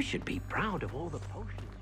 You should be proud of all the potions you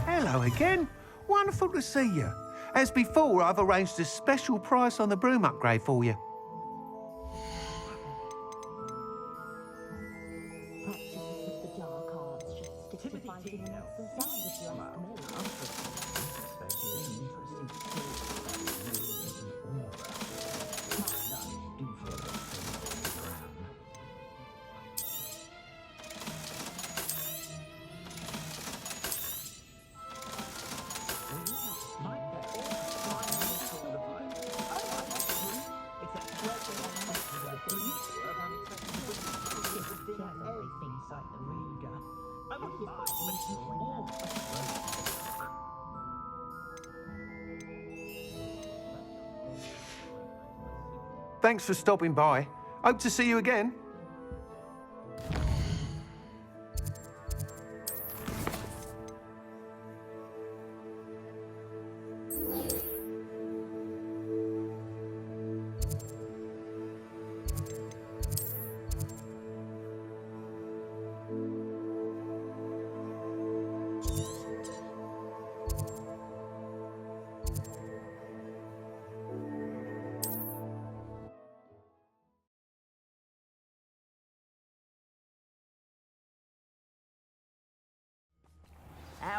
Hello again. Wonderful to see you. As before, I've arranged a special price on the broom upgrade for you. Thanks for stopping by. Hope to see you again.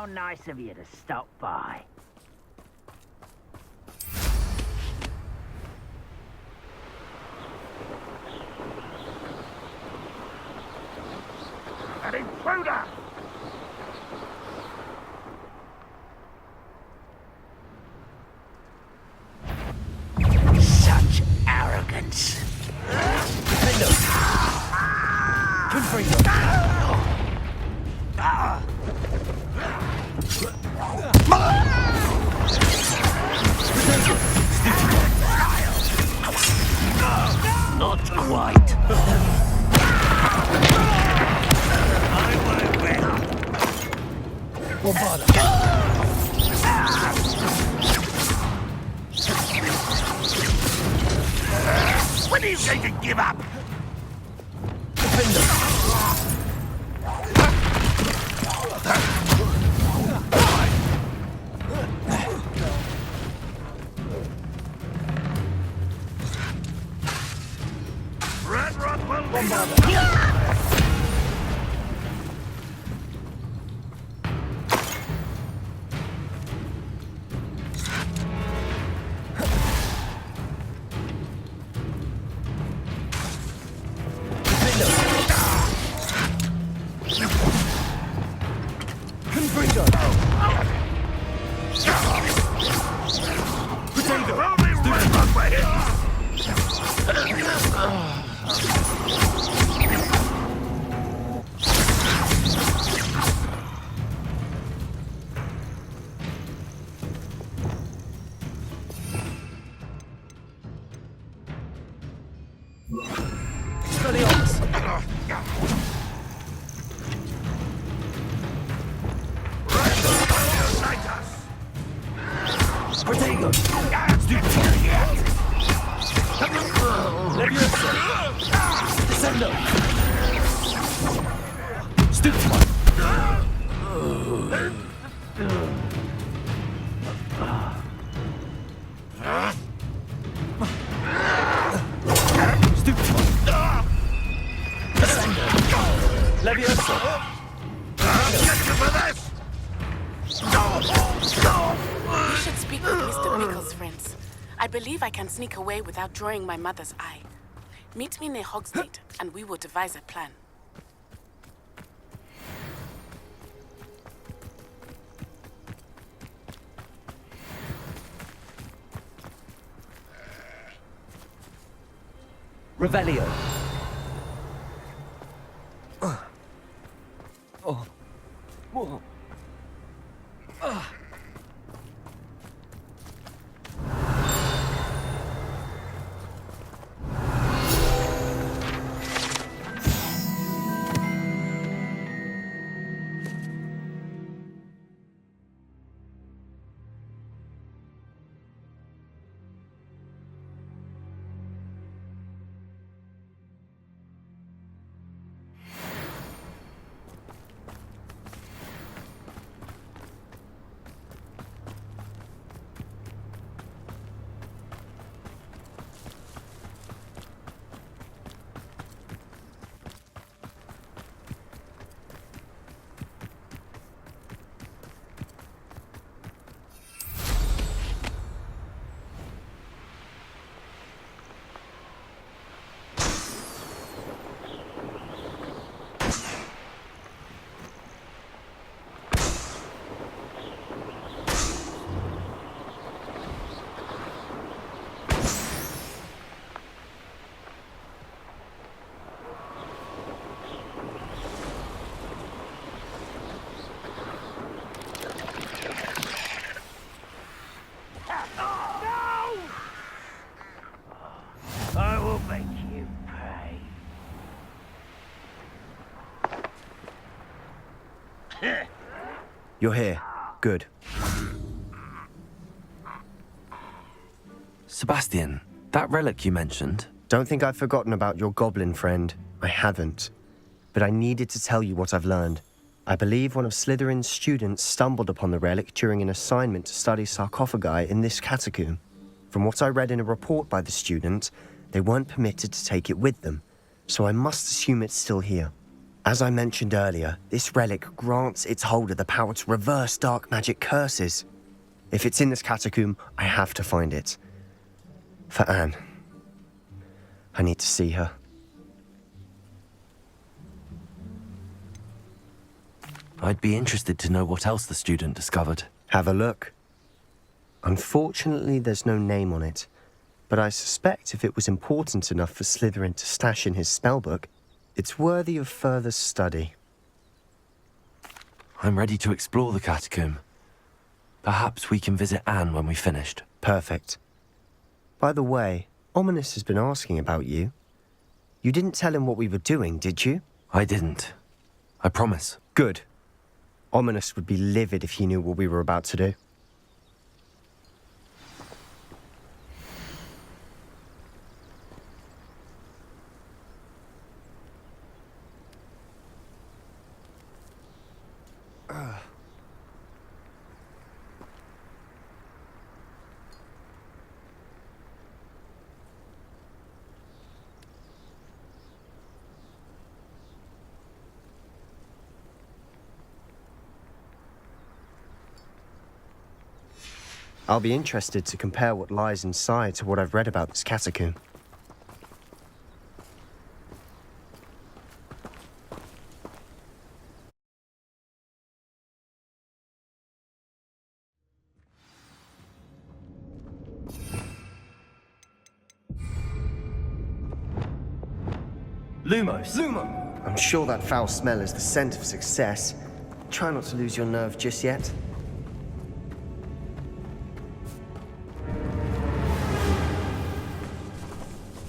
nice of you to stop by. An intruder! Such arrogance. Not quite. When are you going to give up? Red Rock will be I believe I can sneak away without drawing my mother's eye. Meet me near Hogsmeade, and we will devise a plan. Revelio. I will make you pay. You're here. Good. Sebastian, that relic you mentioned. Don't think I've forgotten about your goblin friend. I haven't. But I needed to tell you what I've learned. I believe one of Slytherin's students stumbled upon the relic during an assignment to study sarcophagi in this catacomb. From what I read in a report by the student, they weren't permitted to take it with them, so I must assume it's still here. As I mentioned earlier, this relic grants its holder the power to reverse dark magic curses. If it's in this catacomb, I have to find it. For Anne. I need to see her. I'd be interested to know what else the student discovered. Have a look. Unfortunately, there's no name on it, but I suspect if it was important enough for Slytherin to stash in his spellbook, it's worthy of further study. I'm ready to explore the catacomb. Perhaps we can visit Anne when we've finished. Perfect. By the way, Ominous has been asking about you. You didn't tell him what we were doing, did you? I didn't. I promise. Good. Ominous would be livid if he knew what we were about to do. I'll be interested to compare what lies inside to what I've read about this catacomb. Lumos! I'm sure that foul smell is the scent of success. Try not to lose your nerve just yet.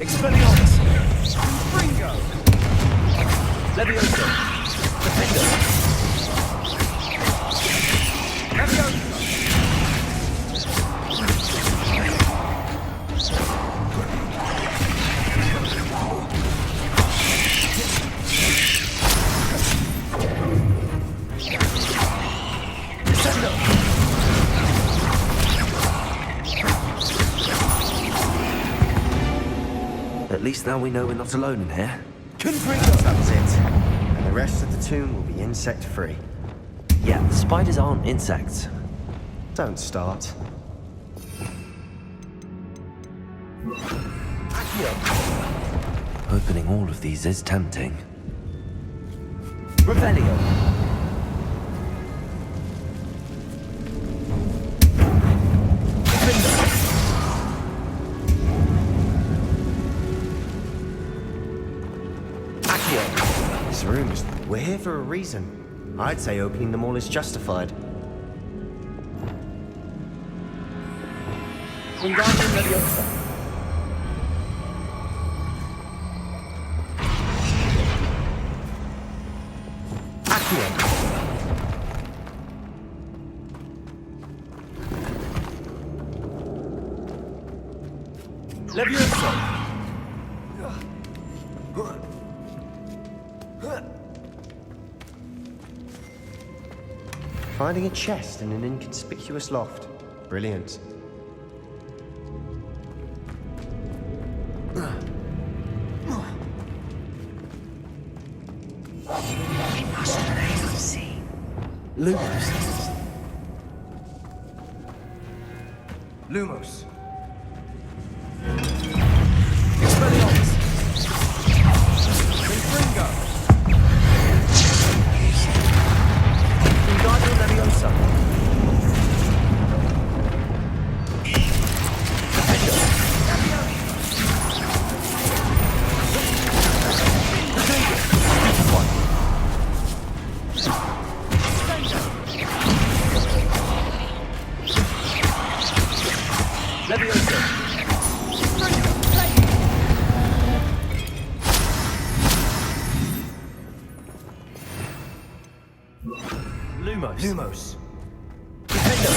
Expelliarmus! Confringo! Levioso! Defender! Levioso! At least now we know we're not alone in here. That's it. And the rest of the tomb will be insect-free. Yeah, spiders aren't insects. Don't start. Opening all of these is tempting. Revelio! These rooms, we're here for a reason. I'd say opening them all is justified. Wingardium Leviosa! Leviosa! Finding a chest in an inconspicuous loft. Brilliant. Lumos! Lumos. Expelliarmus! Confringo! Wingardium Leviosa! Lumos! Lumos. Defender!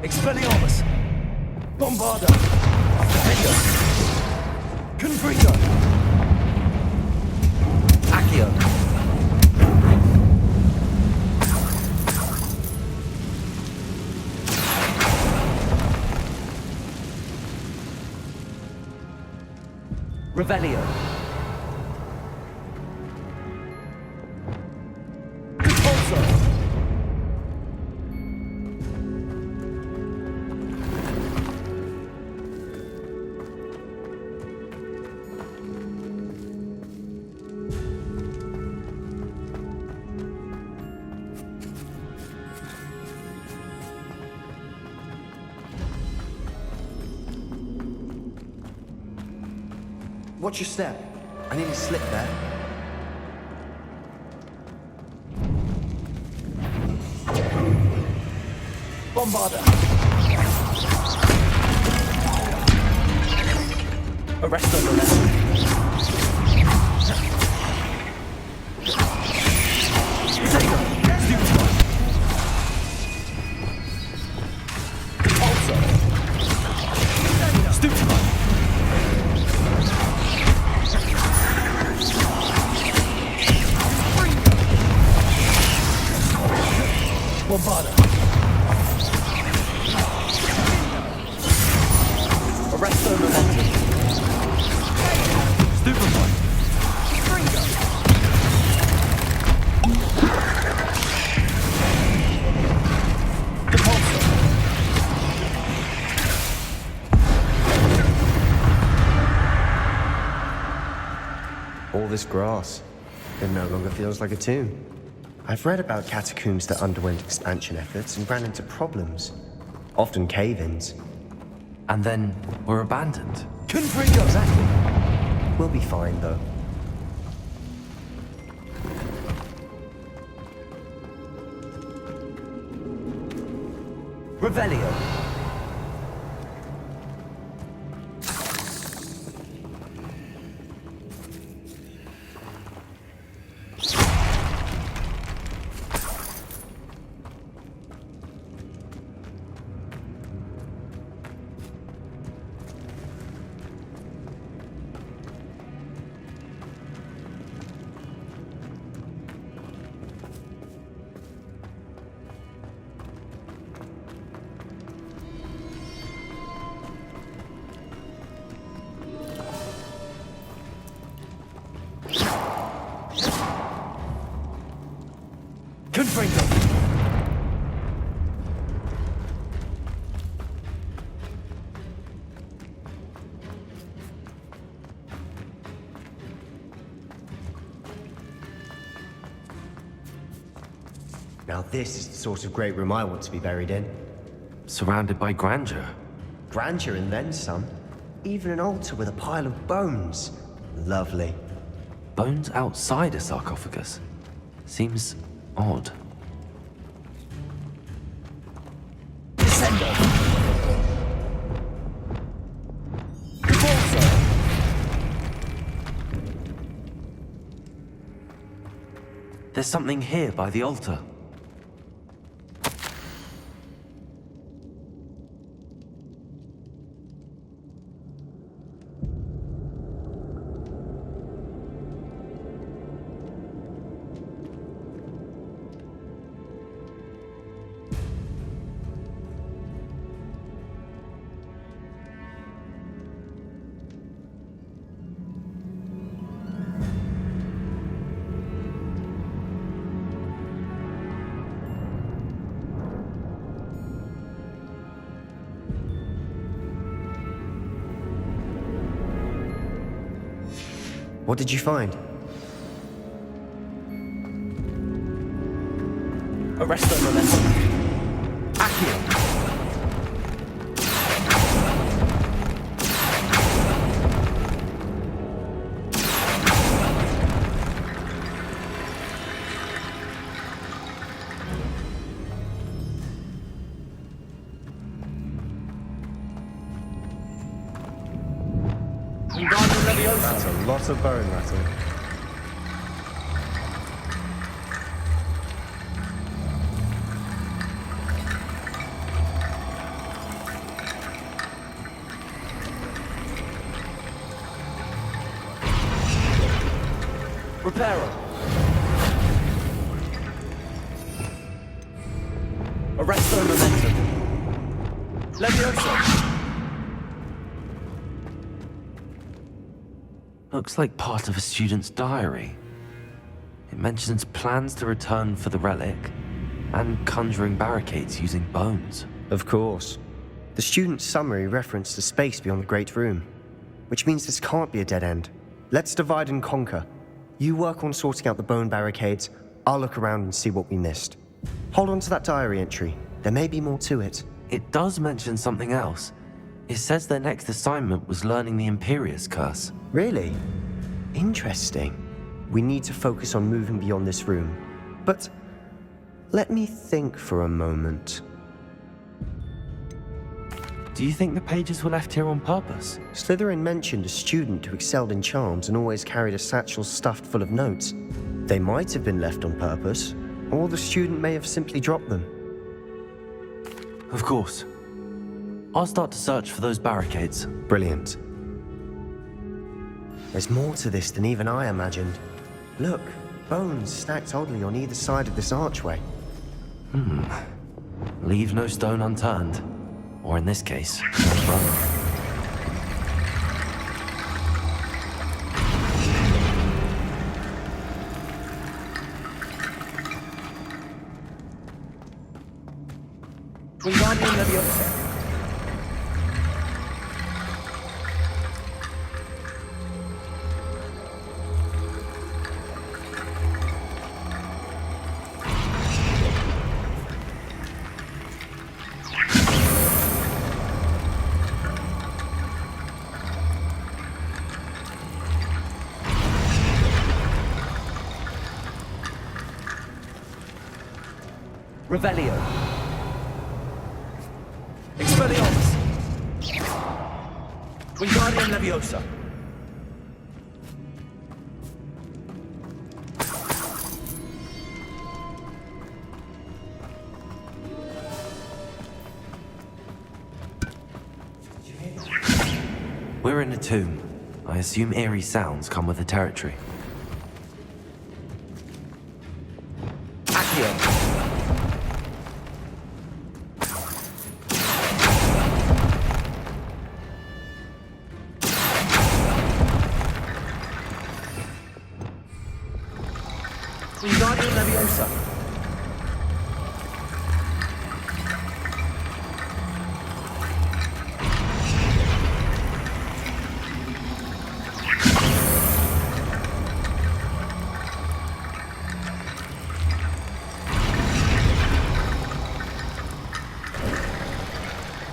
Expelliarmus! Bombarda! Defender! Confringo! Accio! Revelio! Watch your step. I nearly slipped there. Bombarder! Arrest on the left. Bombarder! Arrest on the left. Stupefy! All this grass. It no longer feels like a tomb. I've read about catacombs that underwent expansion efforts and ran into problems. Often cave-ins. And then were abandoned. Confringo! Exactly. We'll be fine, though. Revelio. Now this is the sort of great room I want to be buried in. Surrounded by grandeur. Grandeur and then some. Even an altar with a pile of bones. Lovely. Bones outside a sarcophagus. Seems odd. There's something here by the altar. What did you find? Arrest on momentum. Accio. That's a lot of bone rattle. Reparo. Arrest on momentum. Levioso. Looks like part of a student's diary. It mentions plans to return for the relic and conjuring barricades using bones. Of course. The student's summary referenced the space beyond the Great Room, which means this can't be a dead end. Let's divide and conquer. You work on sorting out the bone barricades, I'll look around and see what we missed. Hold on to that diary entry. There may be more to it. It does mention something else. It says their next assignment was learning the Imperius Curse. Really? Interesting. We need to focus on moving beyond this room. But let me think for a moment. Do you think the pages were left here on purpose? Slytherin mentioned a student who excelled in charms and always carried a satchel stuffed full of notes. They might have been left on purpose, or the student may have simply dropped them. Of course. I'll start to search for those barricades. Brilliant. There's more to this than even I imagined. Look, bones stacked oddly on either side of this archway. Leave no stone unturned. Or in this case, unsprung. Wingardium Leviosa. Revelio. Expelliarmus. Wingardium Leviosa. We're in a tomb. I assume eerie sounds come with the territory. Accio. Wingardium Leviosa.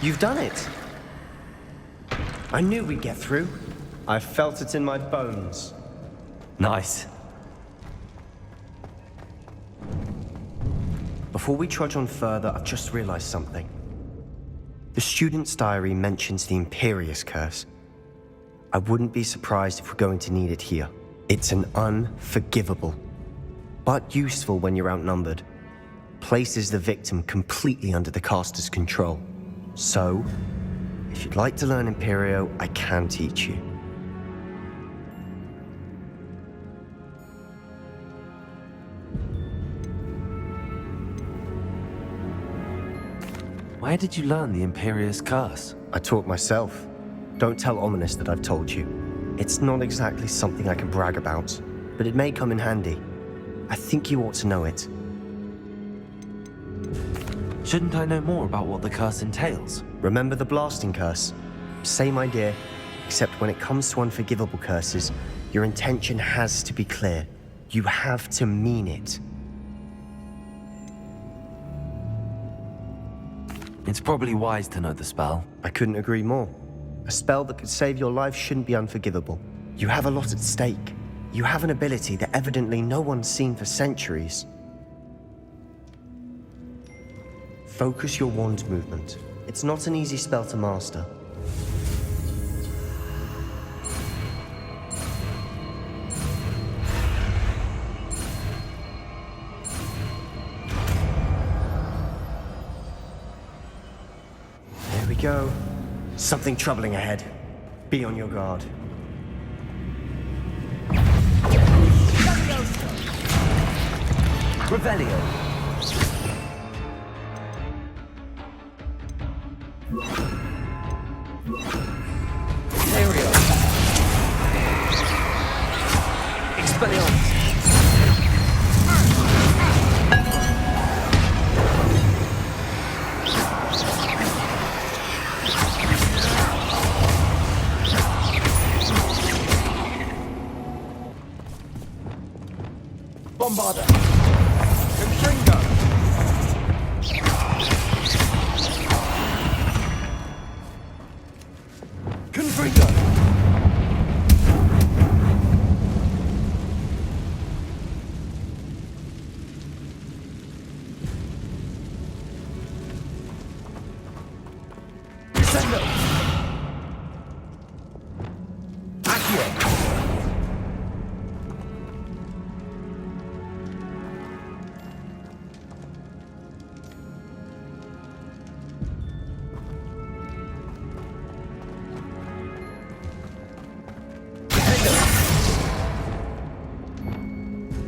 You've done it! I knew we'd get through. I felt it in my bones. Nice. Before we trudge on further, I've just realized something. The student's diary mentions the Imperius Curse. I wouldn't be surprised if we're going to need it here. It's an unforgivable, but useful when you're outnumbered. Places the victim completely under the caster's control. So, if you'd like to learn Imperio, I can teach you. Where did you learn the Imperius Curse? I taught myself. Don't tell Ominous that I've told you. It's not exactly something I can brag about, but it may come in handy. I think you ought to know it. Shouldn't I know more about what the curse entails? Remember the blasting curse? Same idea, except when it comes to unforgivable curses, your intention has to be clear. You have to mean it. It's probably wise to know the spell. I couldn't agree more. A spell that could save your life shouldn't be unforgivable. You have a lot at stake. You have an ability that evidently no one's seen for centuries. Focus your wand movement. It's not an easy spell to master. There we go. Something troubling ahead. Be on your guard. Revelio. Aerial. Expelliarmus. Bombarda. Confringo.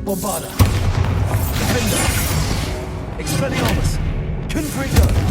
Bombarda. Defender. Expelliarmus. Confringo.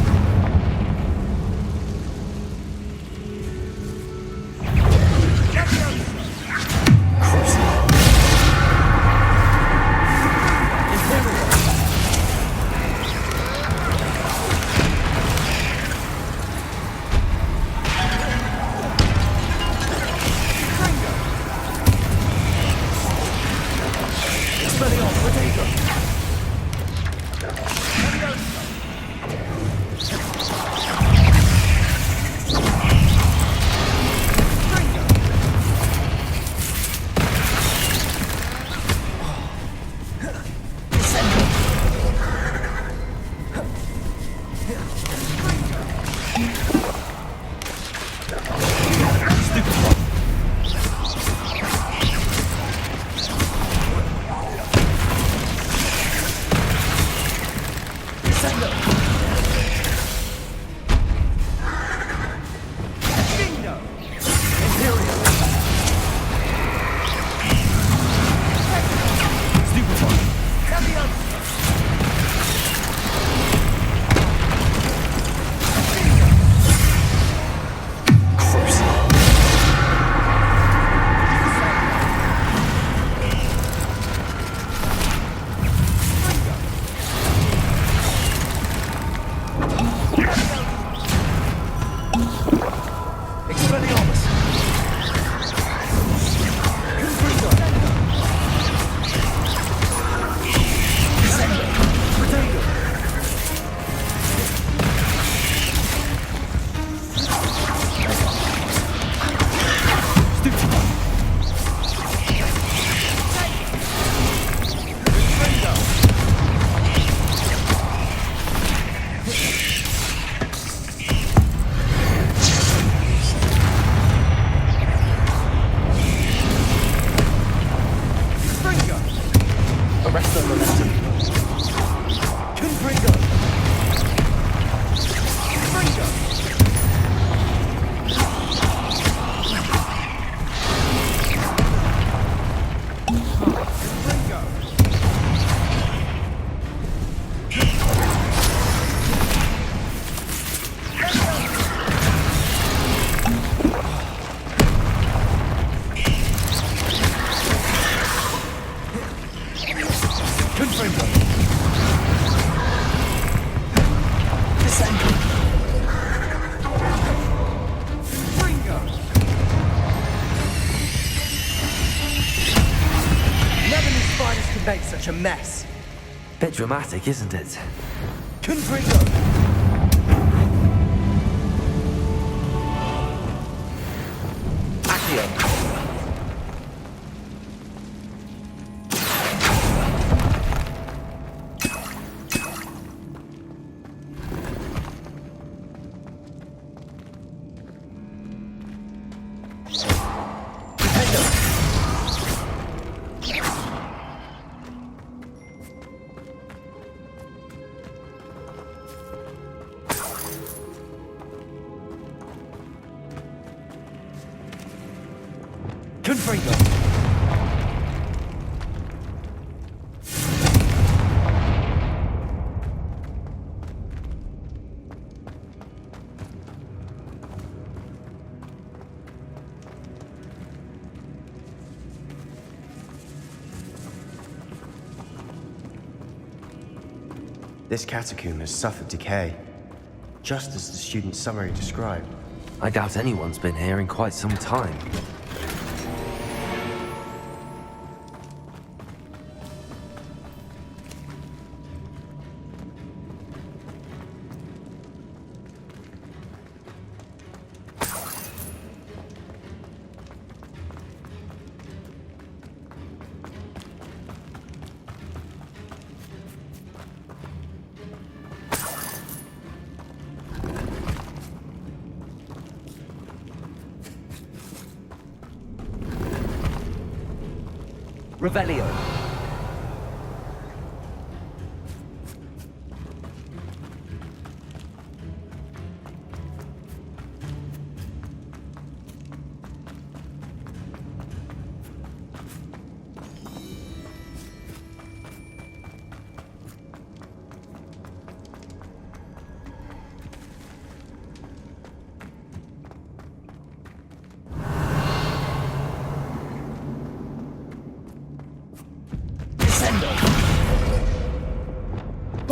Make such a mess. Bit dramatic, isn't it? Confringo. Accio. Confringo. This catacomb has suffered decay, just as the student's summary described. I doubt anyone's been here in quite some time. Revelio.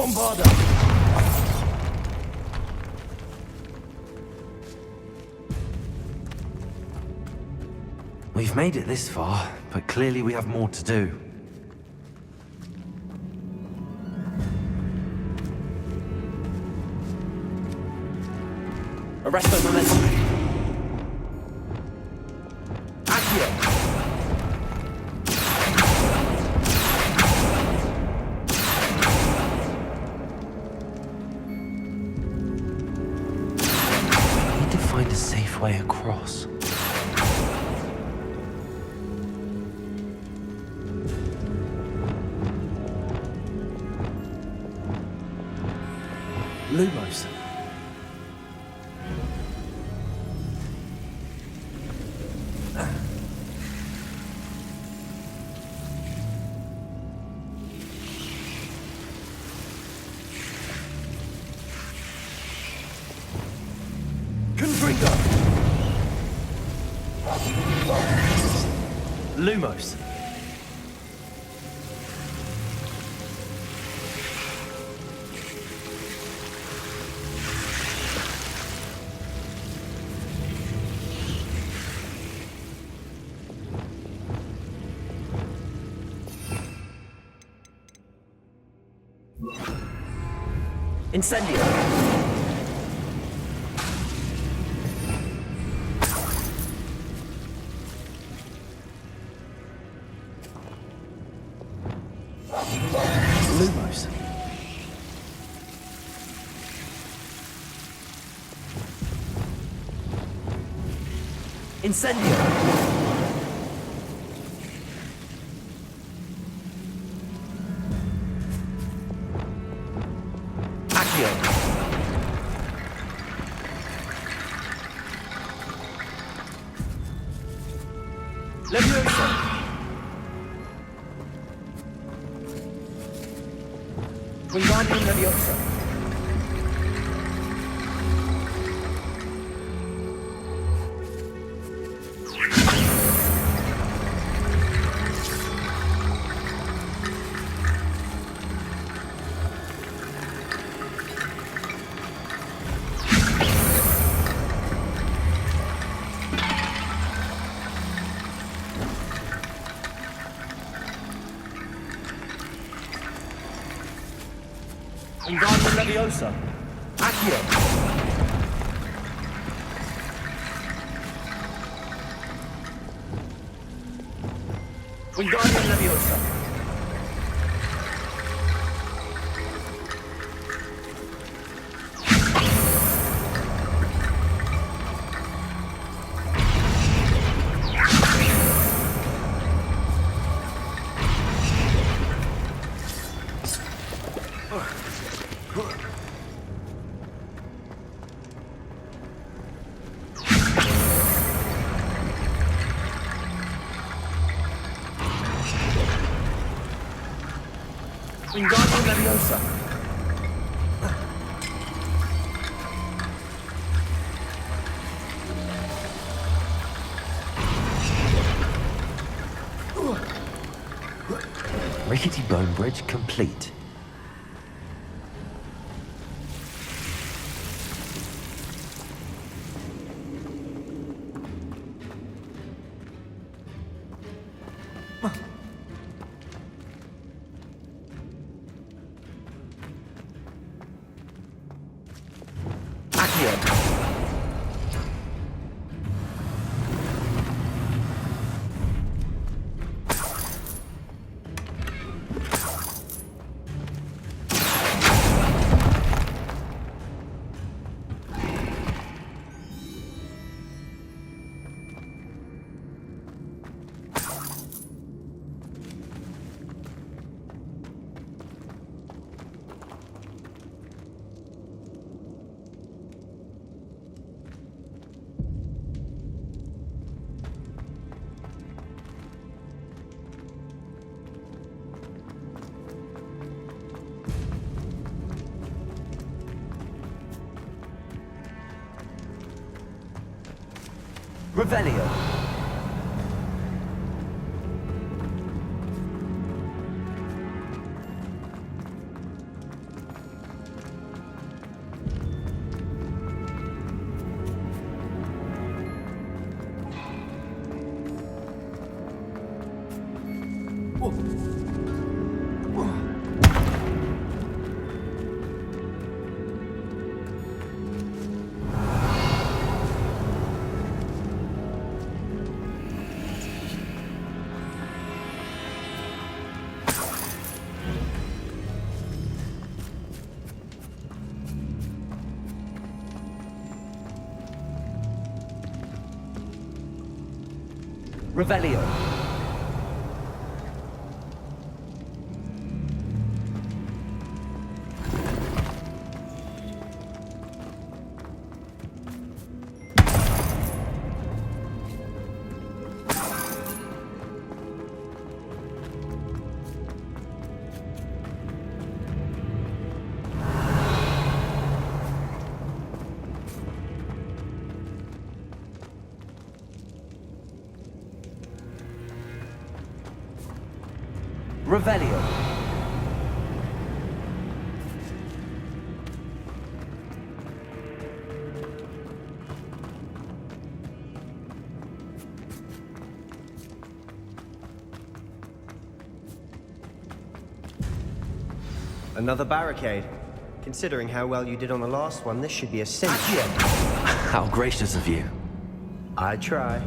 Bombarda! We've made it this far, but clearly we have more to do. Arresto momentum. Accio! We need to find a safe way across. Lumos. Confringo! Lumos. Incendio! Lumos. Incendio! Accio! Leviosa! Wingardium Leviosa! Wingardium Leviosa! Accio! Wingardium Leviosa! Wingardium Leviosa! Rickety bone bridge complete. Revelio! Revelio. Revelio. Another barricade. Considering how well you did on the last one, this should be a cinch. How gracious of you. I try.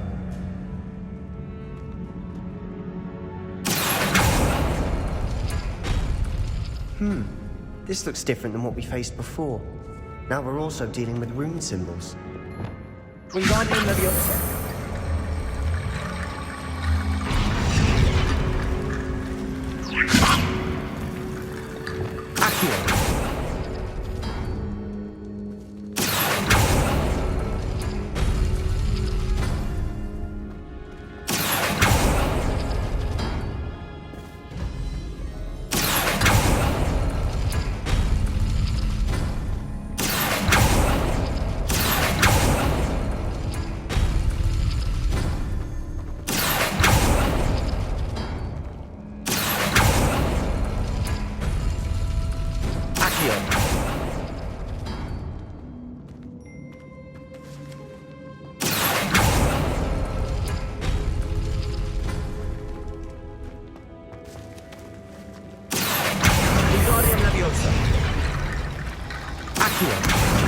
This looks different than what we faced before. Now we're also dealing with rune symbols. Wingardium Leviosa.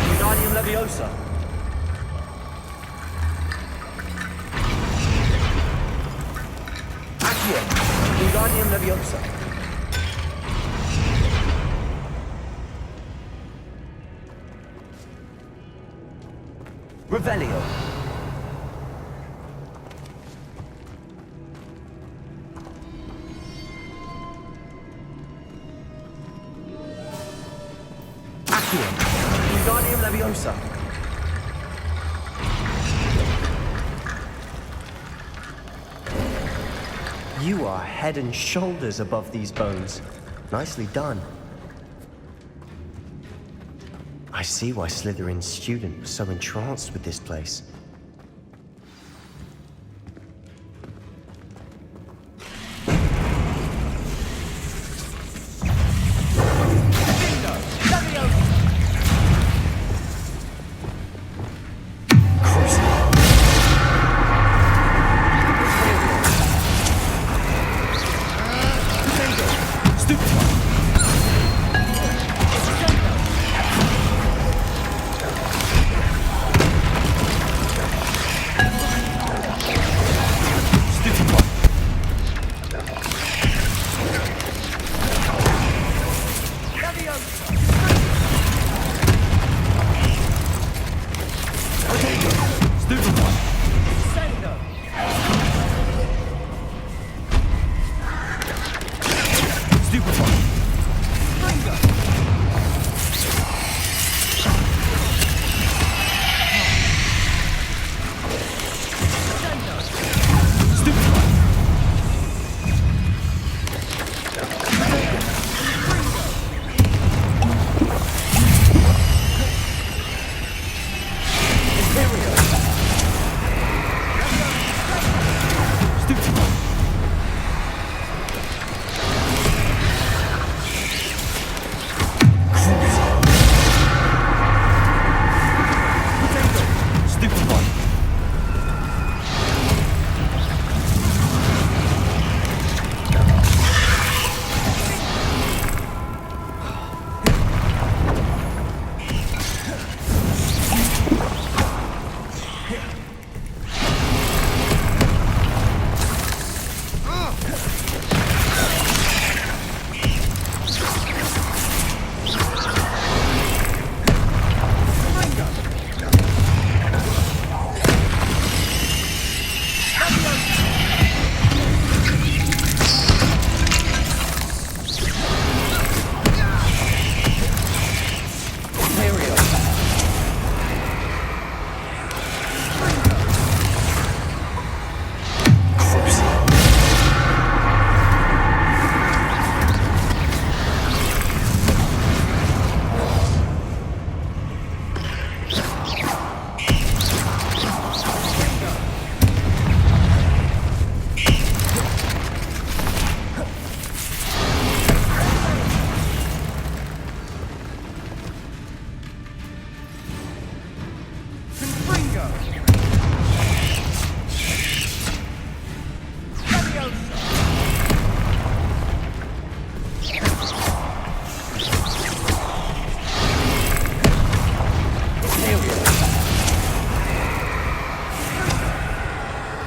Wingardium Leviosa. Accio. Wingardium Leviosa. Revelio. Accio. Wingardium Leviosa. You are head and shoulders above these bones. Nicely done. I see why Slytherin's student was so entranced with this place.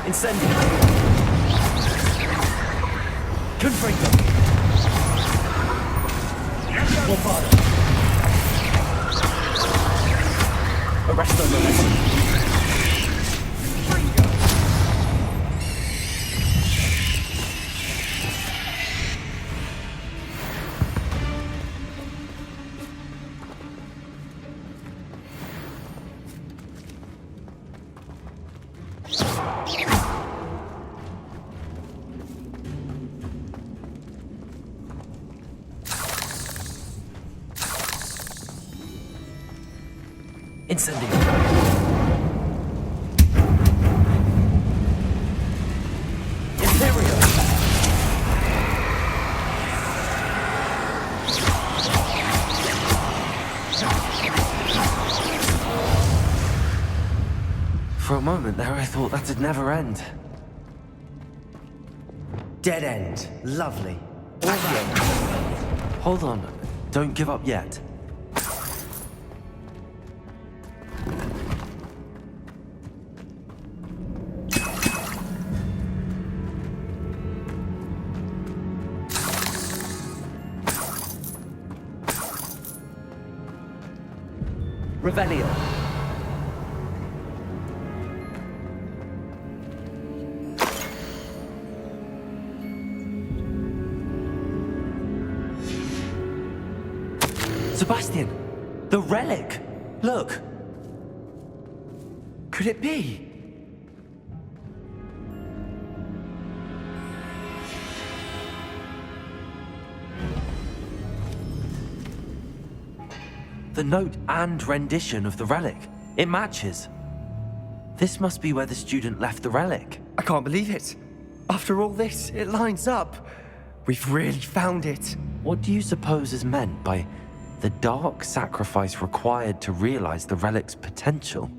Incendio. Confringo. Bombardo. Arresto momentum. Incendio. Imperio. For a moment there, I thought that'd never end. Dead end. Lovely. Hold on. Don't give up yet. Revelio. Sebastian! The relic! Look! Could it be? The note and rendition of the relic. It matches. This must be where the student left the relic. I can't believe it. After all this, it lines up. We've really found it. What do you suppose is meant by the dark sacrifice required to realize the relic's potential?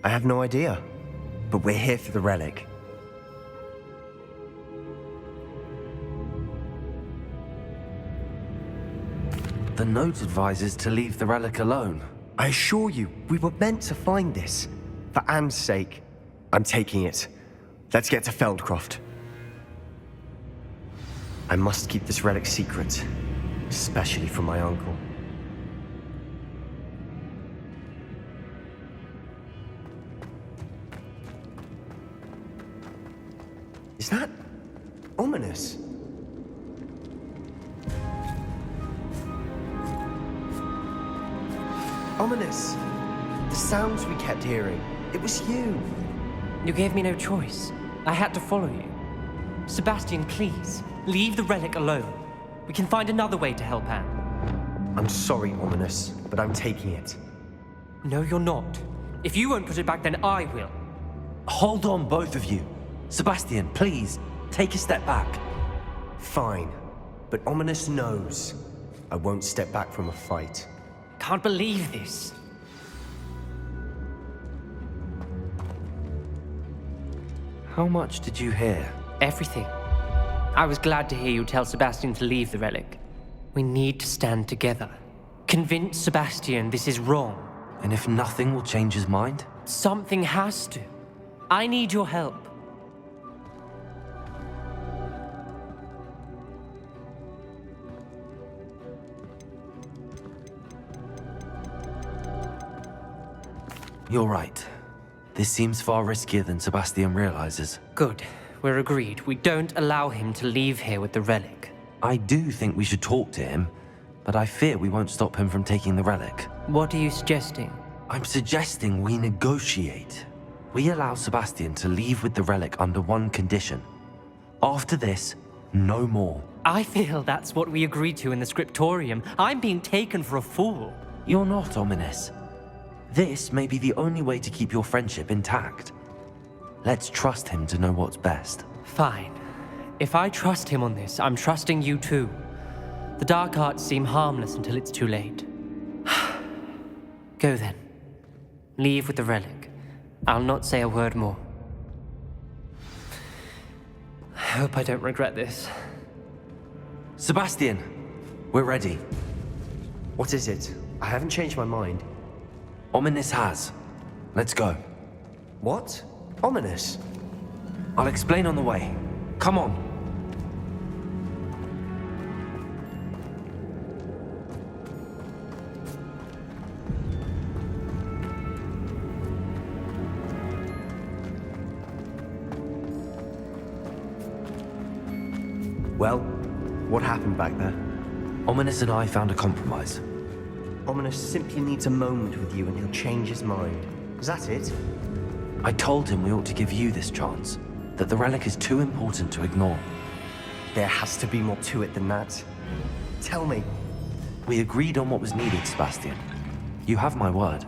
I have no idea. But we're here for the relic. The note advises to leave the relic alone. I assure you, we were meant to find this. For Anne's sake, I'm taking it. Let's get to Feldcroft. I must keep this relic secret, especially from my uncle. Is that ominous? Ominous. The sounds we kept hearing. It was you. You gave me no choice. I had to follow you. Sebastian, please, leave the relic alone. We can find another way to help Anne. I'm sorry, Ominous, but I'm taking it. No, you're not. If you won't put it back, then I will. Hold on, both of you. Sebastian, please, take a step back. Fine, but Ominous knows I won't step back from a fight. Can't believe this. How much did you hear? Everything. I was glad to hear you tell Sebastian to leave the relic. We need to stand together. Convince Sebastian this is wrong. And if nothing will change his mind? Something has to. I need your help. You're right. This seems far riskier than Sebastian realizes. Good. We're agreed. We don't allow him to leave here with the relic. I do think we should talk to him, but I fear we won't stop him from taking the relic. What are you suggesting? I'm suggesting we negotiate. We allow Sebastian to leave with the relic under one condition. After this, no more. I feel that's what we agreed to in the scriptorium. I'm being taken for a fool. You're not, Ominous. This may be the only way to keep your friendship intact. Let's trust him to know what's best. Fine. If I trust him on this, I'm trusting you too. The dark arts seem harmless until it's too late. Go then. Leave with the relic. I'll not say a word more. I hope I don't regret this. Sebastian, we're ready. What is it? I haven't changed my mind. Ominous has. Let's go. What? Ominous? I'll explain on the way. Come on. Well, what happened back there? Ominous and I found a compromise. Ominous simply needs a moment with you and he'll change his mind. Is that it? I told him we ought to give you this chance, that the relic is too important to ignore. There has to be more to it than that. Tell me. We agreed on what was needed, Sebastian. You have my word.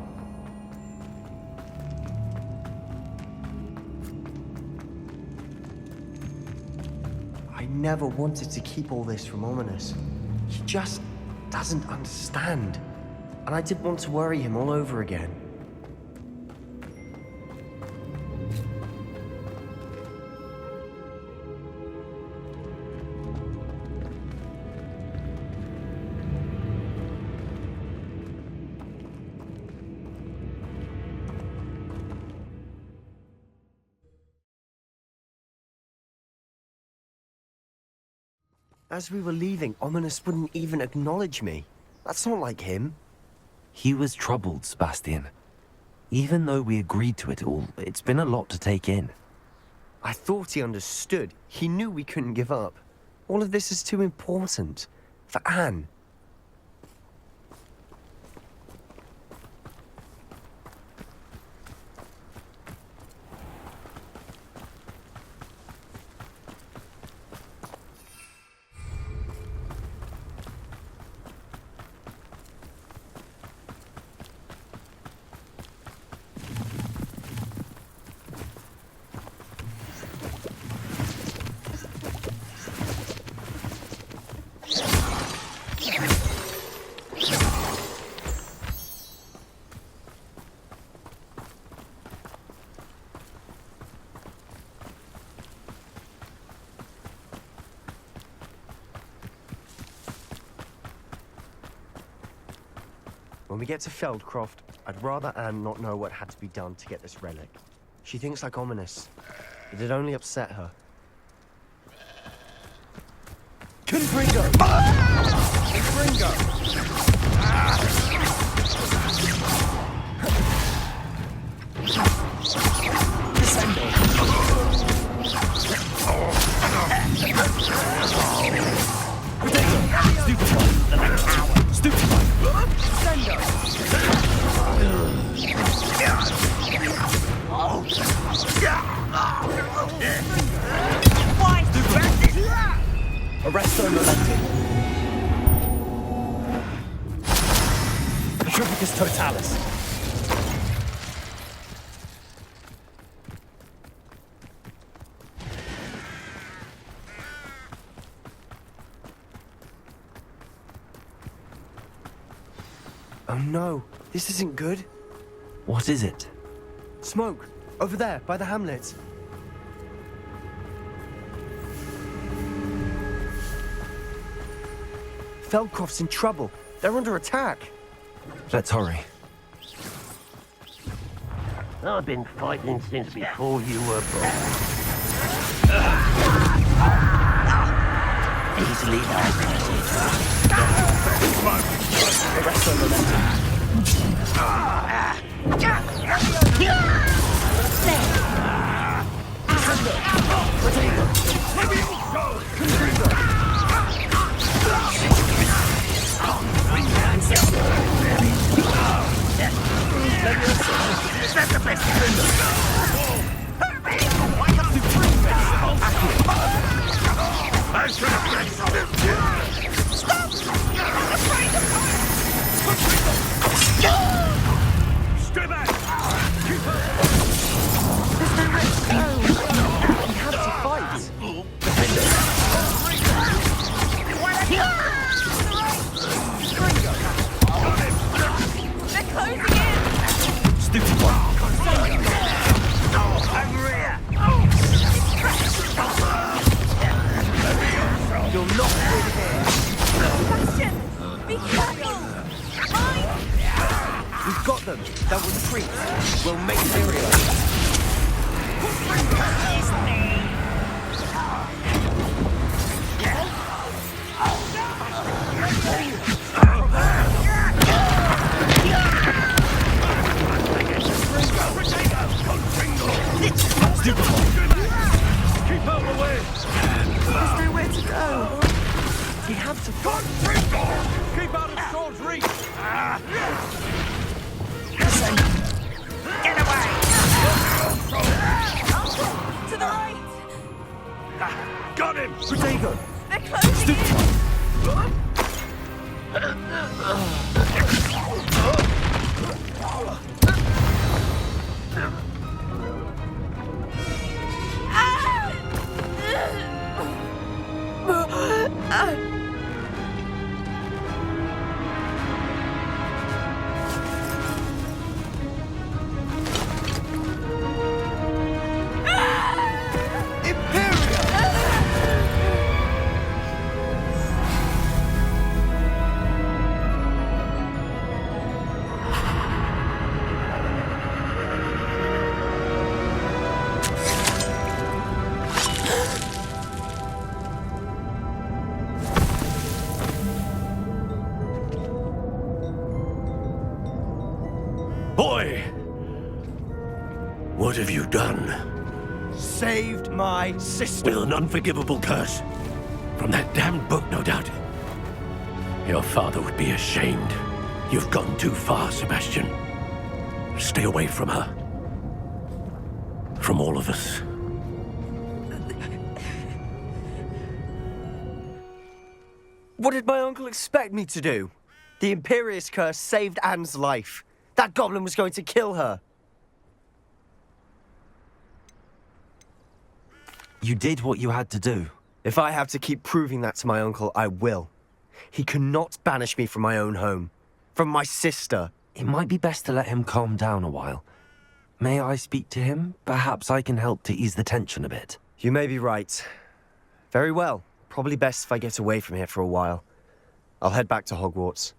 I never wanted to keep all this from Ominous. He just doesn't understand. And I didn't want to worry him all over again. As we were leaving, Ominous wouldn't even acknowledge me. That's not like him. He was troubled, Sebastian. Even though we agreed to it all, it's been a lot to take in. I thought he understood. He knew we couldn't give up. All of this is too important. For Anne. When we get to Feldcroft, I'd rather Anne not know what had to be done to get this relic. She thinks like Ominous. It'd only upset her. Confringo! Confringo! Descendo! Stupefy! Stupefy! Descendo! Arresto Momentum. Petrificus Totalis. Oh no, this isn't good. What is it? Smoke, over there, by the hamlet. Feldcroft's in trouble. They're under attack. Let's hurry. I've been fighting since before you were born. Easily diverted. Arresto Momentum. That's the best. Stay back! There's nowhere to go. We have to fight. They're closing in! Stupid one. You'll not win here. Sebastian! Be careful! Mine! We've got them. They'll retreat. We'll make Tyrion. Keep out of the way! There's nowhere to go. We have to fight. Keep out of sword's reach! Get away! To the right! Got him! Protego. They're closing in! Boy! What have you done? Saved my sister. With an unforgivable curse. From that damned book, no doubt. Your father would be ashamed. You've gone too far, Sebastian. Stay away from her. From all of us. What did my uncle expect me to do? The Imperious curse saved Anne's life. That goblin was going to kill her. You did what you had to do. If I have to keep proving that to my uncle, I will. He cannot banish me from my own home. From my sister. It might be best to let him calm down a while. May I speak to him? Perhaps I can help to ease the tension a bit. You may be right. Very well. Probably best if I get away from here for a while. I'll head back to Hogwarts.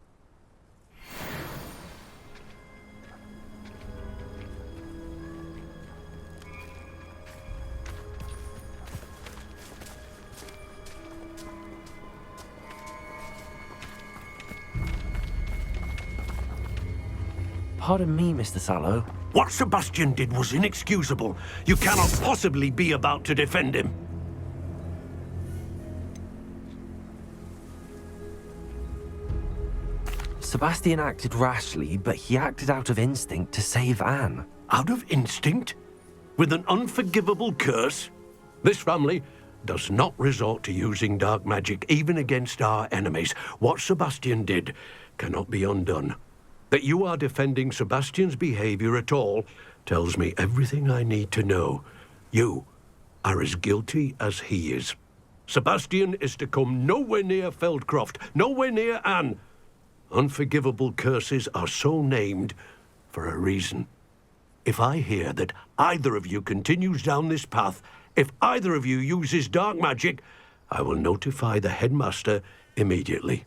Pardon me, Mr. Sallow. What Sebastian did was inexcusable. You cannot possibly be about to defend him. Sebastian acted rashly, but he acted out of instinct to save Anne. Out of instinct? With an unforgivable curse? This family does not resort to using dark magic, even against our enemies. What Sebastian did cannot be undone. That you are defending Sebastian's behavior at all tells me everything I need to know. You are as guilty as he is. Sebastian is to come nowhere near Feldcroft, nowhere near Anne. Unforgivable curses are so named for a reason. If I hear that either of you continues down this path, if either of you uses dark magic, I will notify the headmaster immediately.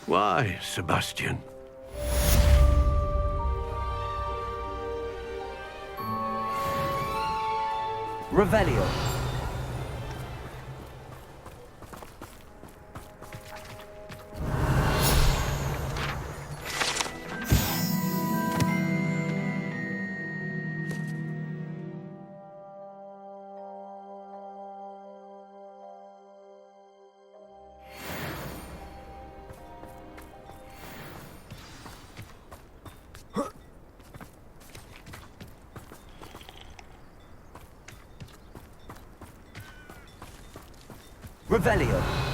Why, Sebastian? Revelio. Revelio.